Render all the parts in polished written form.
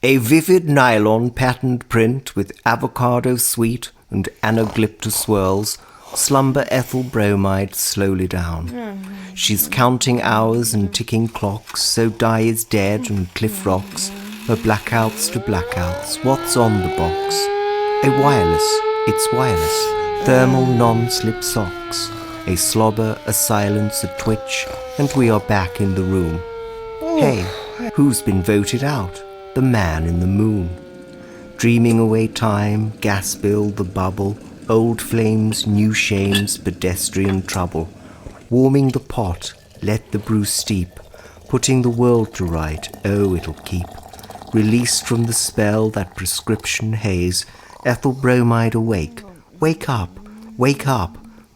A vivid nylon patterned print with avocado sweet and anaglyptus swirls slumber Ethyl Bromide slowly down. She's counting hours and ticking clocks, so Di is dead and Cliff rocks, her blackouts to blackouts. What's on the box? A wireless, it's wireless, thermal non-slip socks. A slobber, a silence, a twitch, and we are back in the room. Hey, who's been voted out? The man in the moon. Dreaming away time, gas bill, the bubble, old flames, new shames, pedestrian trouble. Warming the pot, let the brew steep. Putting the world to right, oh, it'll keep. Released from the spell, that prescription haze, Ethyl Bromide awake. Wake up,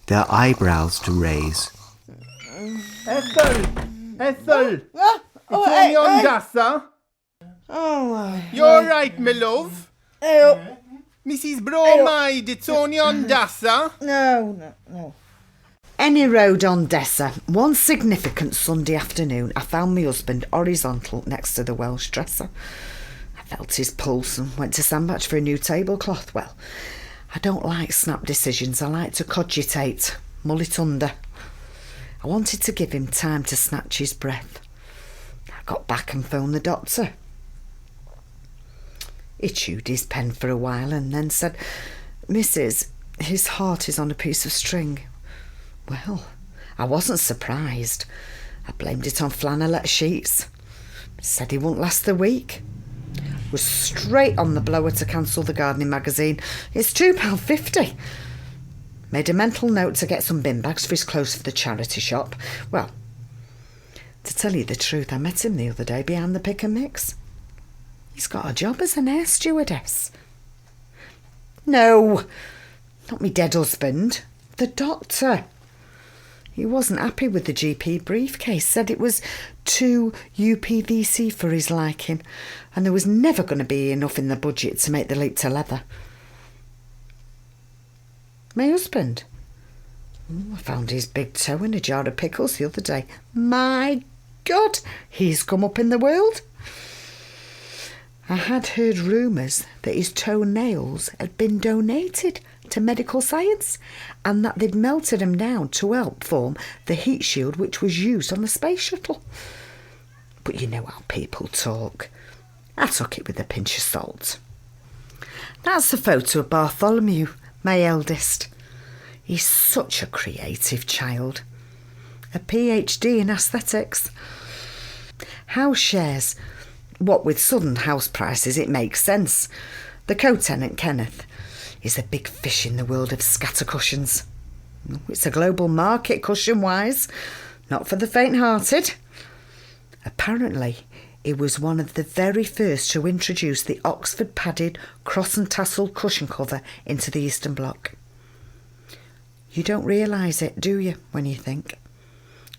their eyebrows to raise. Ethyl! It's only Ondassa. You're right, my love. Mrs. Bromide, it's only Ondassa. No. Any road Ondassa. One significant Sunday afternoon, I found my husband horizontal next to the Welsh dresser. I felt his pulse and went to Sandbach for a new tablecloth. Well, I don't like snap decisions. I like to cogitate, mull it under. I wanted to give him time to snatch his breath. I got back and phoned the doctor. He chewed his pen for a while and then said, "Mrs., his heart is on a piece of string." Well, I wasn't surprised. I blamed it on flannelette sheets. Said he wouldn't last the week. Was straight on the blower to cancel the gardening magazine. It's £2.50. Made a mental note to get some bin bags for his clothes for the charity shop. Well, to tell you the truth, I met him the other day behind the pick and mix. He's got a job as an air stewardess. No, not me dead husband. The doctor. He wasn't happy with the GP briefcase, said it was too UPVC for his liking, and there was never going to be enough in the budget to make the leap to leather. My husband? I found his big toe in a jar of pickles the other day. My God, he's come up in the world. I had heard rumours that his toenails had been donated to medical science and that they'd melted them down to help form the heat shield which was used on the space shuttle. But you know how people talk. I took it with a pinch of salt. That's a photo of Bartholomew, my eldest. He's such a creative child. A PhD in aesthetics. House shares. What with sudden house prices, it makes sense. The co-tenant, Kenneth, is a big fish in the world of scatter cushions. It's a global market cushion-wise, not for the faint-hearted. Apparently, he was one of the very first to introduce the Oxford padded cross and tassel cushion cover into the Eastern Bloc. You don't realise it, do you, when you think?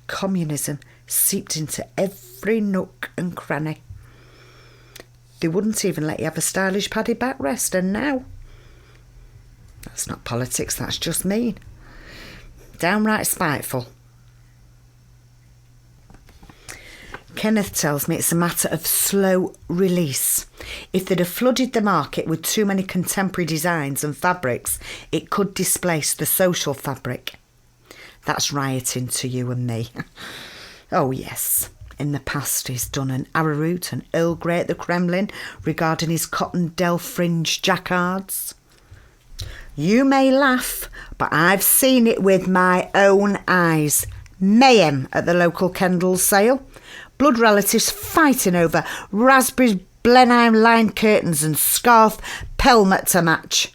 Communism seeped into every nook and cranny. They wouldn't even let you have a stylish padded backrest, and now... That's not politics, that's just mean. Downright spiteful. Kenneth tells me it's a matter of slow release. If they'd have flooded the market with too many contemporary designs and fabrics, it could displace the social fabric. That's rioting to you and me. Oh, yes. In the past, he's done an arrowroot and Earl Grey at the Kremlin regarding his cotton Del fringe jacquards. You may laugh, but I've seen it with my own eyes. Mayhem at the local Kendall's sale. Blood relatives fighting over raspberry Blenheim lined curtains and scarf pelmet to match.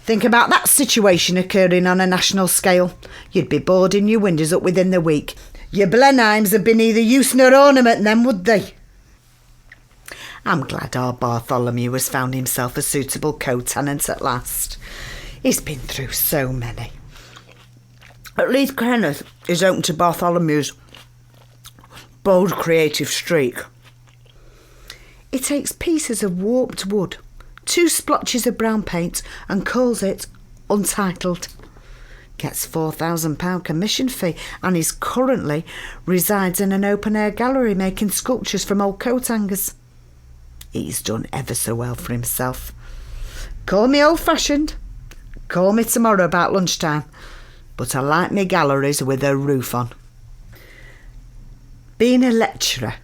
Think about that situation occurring on a national scale. You'd be boarding your windows up within the week. Your Blenheims have been neither use nor ornament then, would they? I'm glad our Bartholomew has found himself a suitable co-tenant at last. He's been through so many. At least Kenneth is open to Bartholomew's bold creative streak. He takes pieces of warped wood, 2 splotches of brown paint and calls it Untitled. Gets £4,000 commission fee and is currently resides in an open-air gallery making sculptures from old coat hangers. He's done ever so well for himself. Call me old-fashioned. Call me tomorrow about lunchtime. But I like me galleries with a roof on. Being a lecturer,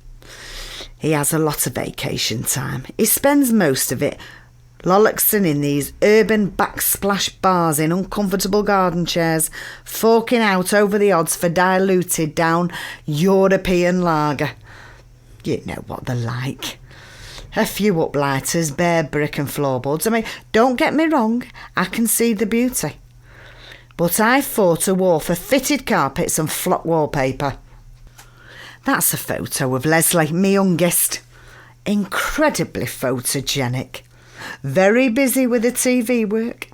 he has a lot of vacation time. He spends most of it lolloxing in these urban backsplash bars in uncomfortable garden chairs, forking out over the odds for diluted down European lager. You know what they're like. A few uplighters, bare brick and floorboards. I mean, don't get me wrong, I can see the beauty. But I fought a war for fitted carpets and flock wallpaper. That's a photo of Leslie, me youngest. Incredibly photogenic. Very busy with her TV work.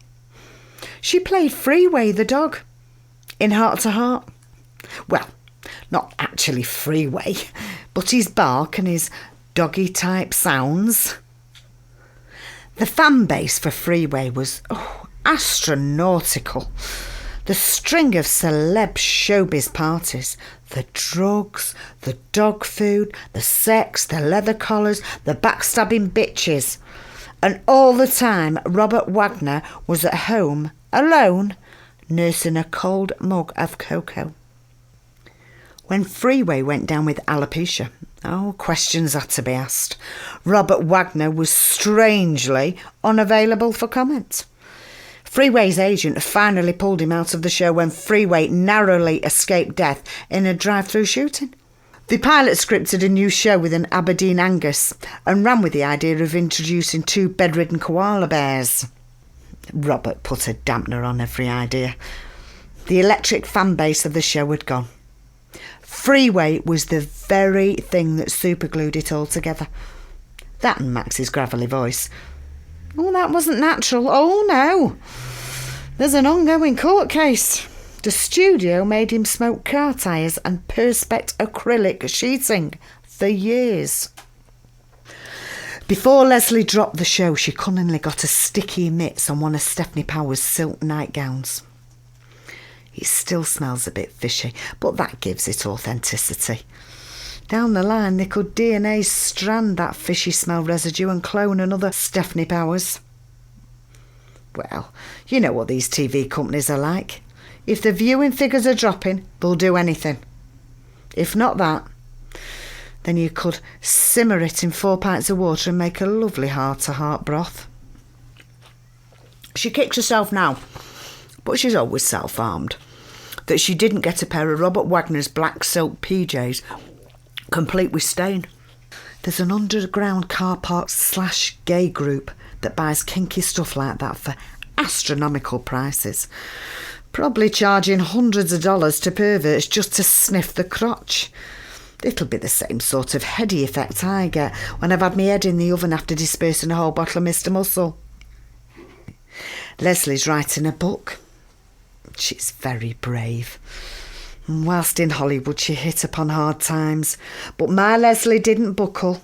She played Freeway the dog in Heart to Heart. Well, not actually Freeway, but his bark and his doggy-type sounds. The fan base for Freeway was astronautical. The string of celeb showbiz parties, the drugs, the dog food, the sex, the leather collars, the backstabbing bitches. And all the time, Robert Wagner was at home, alone, nursing a cold mug of cocoa. When Freeway went down with alopecia, questions had to be asked. Robert Wagner was strangely unavailable for comment. Freeway's agent finally pulled him out of the show when Freeway narrowly escaped death in a drive-through shooting. The pilot scripted a new show with an Aberdeen Angus and ran with the idea of introducing 2 bedridden koala bears. Robert put a dampener on every idea. The electric fan base of the show had gone. Freeway was the very thing that superglued it all together. That and Max's gravelly voice. That wasn't natural. No. There's an ongoing court case. The studio made him smoke car tyres and perspex acrylic sheeting for years. Before Leslie dropped the show, she cunningly got a sticky mitts on one of Stephanie Power's silk nightgowns. It still smells a bit fishy, but that gives it authenticity. Down the line, they could DNA strand that fishy smell residue and clone another Stephanie Powers. Well, you know what these TV companies are like. If the viewing figures are dropping, they'll do anything. If not that, then you could simmer it in 4 pints of water and make a lovely heart-to-heart broth. She kicks herself now, but she's always self-harmed, that she didn't get a pair of Robert Wagner's black silk PJs, complete with stain. There's an underground car park / gay group that buys kinky stuff like that for astronomical prices, probably charging hundreds of dollars to perverts just to sniff the crotch. It'll be the same sort of heady effect I get when I've had my head in the oven after dispersing a whole bottle of Mr. Muscle. Leslie's writing a book. She's very brave. And whilst in Hollywood she hit upon hard times, but my Leslie didn't buckle,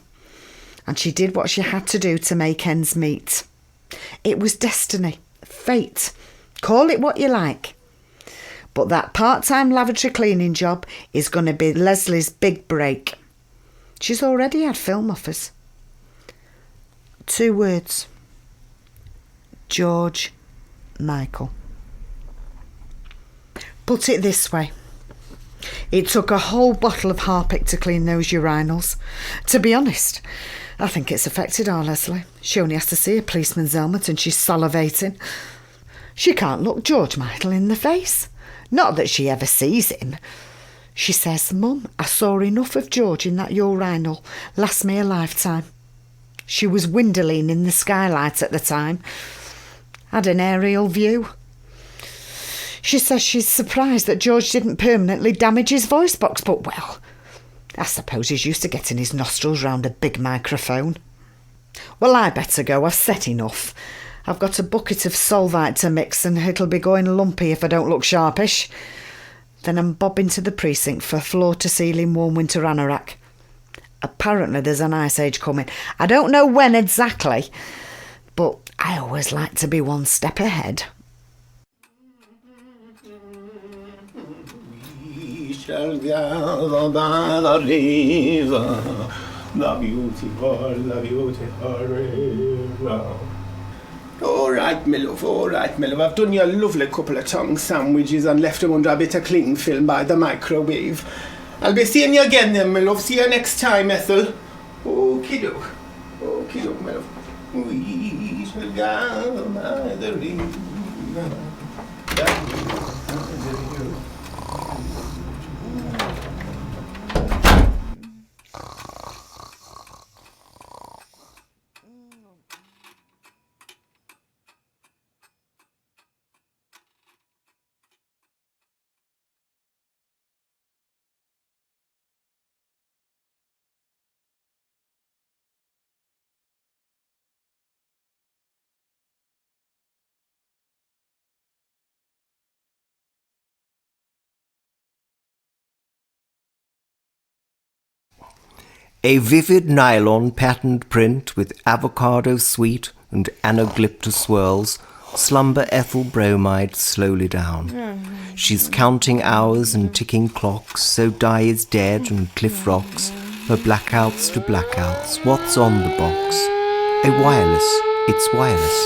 and she did what she had to do to make ends meet. It was destiny, fate, call it what you like. But that part-time lavatory cleaning job is going to be Leslie's big break. She's already had film offers. 2 words. George Michael. Put it this way. It took a whole bottle of Harpic to clean those urinals. To be honest, I think it's affected our Leslie. She only has to see a policeman's helmet and she's salivating. She can't look George Michael in the face. Not that she ever sees him. She says, Mum, I saw enough of George in that urinal. Last me a lifetime. She was windowing in the skylight at the time. Had an aerial view. She says she's surprised that George didn't permanently damage his voice box, but well, I suppose he's used to getting his nostrils round a big microphone. Well, I better go. I've said enough. I've got a bucket of Solvite to mix and it'll be going lumpy if I don't look sharpish. Then I'm bobbing to the precinct for floor-to-ceiling warm winter anorak. Apparently there's an ice age coming. I don't know when exactly, but I always like to be one step ahead. We shall gather by the river, The beautiful river. All right, my love, all right, my love. I've done you a lovely couple of tongue sandwiches and left them under a bit of cling film by the microwave. I'll be seeing you again then, my love. See you next time, Ethel. Okie doke. Okie doke, my love. We shall go by the river. A vivid nylon patterned print with avocado sweet and anaglyptus swirls slumber Ethyl Bromide slowly down. She's counting hours and ticking clocks, so Di is dead and Cliff rocks, her blackouts to blackouts. What's on the box? A wireless, it's wireless.